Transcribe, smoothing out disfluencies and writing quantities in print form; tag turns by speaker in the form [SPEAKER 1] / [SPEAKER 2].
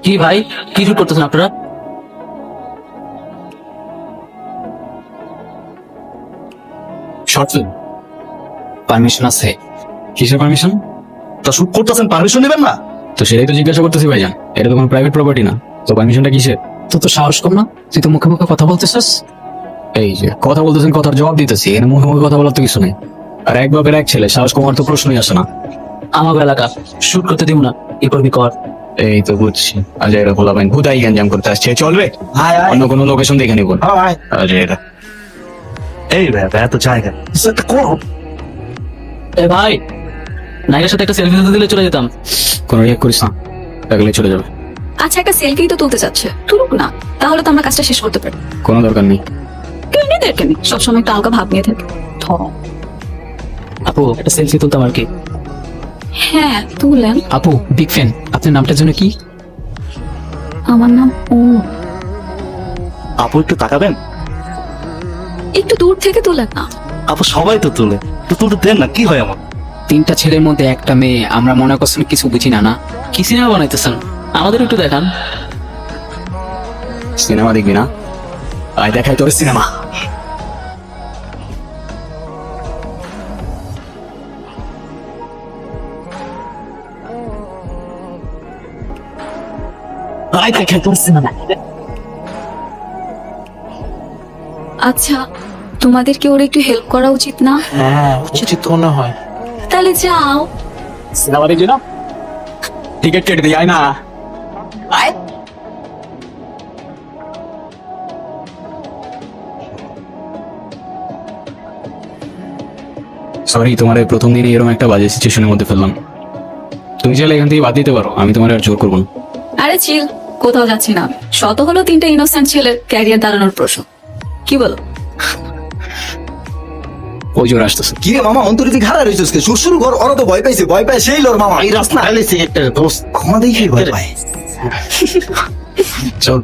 [SPEAKER 1] কি ভাই, কি শুট করতেছেন আপনারা?
[SPEAKER 2] শর্ট ফিল্ম
[SPEAKER 1] পারমিশন আছে?
[SPEAKER 2] কিসের পারমিশন?
[SPEAKER 3] তা শুট করতেছেন, পারমিশন নেবেন না?
[SPEAKER 2] তো সেটাই তো জিজ্ঞাসা করতেছি ভাইজান, এটা তো কোনো প্রাইভেট প্রপার্টি না, তো পারমিশনটা কিসের?
[SPEAKER 1] তো সাহস কম না, তুই তো মুখে মুখে কথা বলতেছিস।
[SPEAKER 2] এই যে কথা বলতেছেন, কথার জবাব দিতেছি, এখানে মুখে মুখে কথা বলার তো কিছু নেই। আর এক বাপের এক ছেলে, সাহস কমার তো প্রশ্নই আসে না।
[SPEAKER 1] আমার এলাকা শুট করতে দিব না, এই করবি কর।
[SPEAKER 2] এই তো বুঝছি, আজ এটা খোলা পাইন হুদাই গ্যাঞ্জাম করতে আসছে, চলবে অন্য কোনো লোকেশন দেখে নিব। আজ এটা
[SPEAKER 3] এই ভাই এত জায়গা কিছু একটা করো।
[SPEAKER 1] এ ভাই, নায়কের সাথে একটা সেলফি দিলে চলে যেতাম।
[SPEAKER 2] কোনো রিয়েক্ট করিস না, দেখলে চলে যাবে।
[SPEAKER 4] আচ্ছা, একটা সেলফি তো তুলতে চাচ্ছে, তুলুক না, তাহলে তো আমরা কাজটা শেষ করতে পারি।
[SPEAKER 2] কোনো দরকার নেই।
[SPEAKER 4] কেউ নিজেদেরকে নেই, সবসময় একটা আলগা ভাব নিয়ে থাকে।
[SPEAKER 1] আপু, একটা সেলফি তুলতাম আর কি।
[SPEAKER 4] হ্যাঁ তুলেন।
[SPEAKER 1] আপু, বিগ ফ্যান। আপনার নামটার জন্য কি?
[SPEAKER 4] আমার নাম ও।
[SPEAKER 3] আপু একটু তাকাবেন?
[SPEAKER 4] একটু দূর থেকে তুলেন না।
[SPEAKER 3] আপু সবাই তো তুলে, তো তুলতে দেন না, কি হয় আমার?
[SPEAKER 1] তিনটা ছেলের মধ্যে একটা মেয়ে, আমরা মনে করছেন কিছু বুঝি না। না কি সিনেমা বানাইতেছেন, আমাদের একটু দেখান।
[SPEAKER 2] সিনেমা দেখবি না? আয় দেখাই তোর সিনেমা।
[SPEAKER 3] আয় দেখাই তোর সিনেমা।
[SPEAKER 4] আচ্ছা, তোমাদের কি ওর একটু হেল্প করা উচিত না?
[SPEAKER 1] হ্যাঁ, উচিত মনে হয়।
[SPEAKER 4] তাহলে যাও।
[SPEAKER 2] সিনেমা দেখবি না? টিকিট কেটে দিই, আয় না। আয়। সরি, তোমার এই প্রথম দিনই এরকম একটা বাজে সিচুয়েশনের মধ্যে ফেললাম। তুমি চাইলে এখান থেকে বাদ দিতে পারো, আমি তোমার আর জোর করবো না।
[SPEAKER 4] আরে চিল, কোথাও যাচ্ছি না। শত হলো তিনটা ইনোসেন্ট ছেলের ক্যারিয়ার দাঁড়ানোর প্রশ্ন। কি বলো?
[SPEAKER 2] ওই জোর আসতেছে।
[SPEAKER 5] কি রে মামা, অন্তরিতে খারাপ হয়েছিস কে? শুরু কর, ওরা তো ভয় পাইছে, ভয় পায় সেই লোর মামা। এই রাস্তা আইলেছে একটা দোস্ত ক্ষমা দেখি ভয় পায়।
[SPEAKER 2] চল।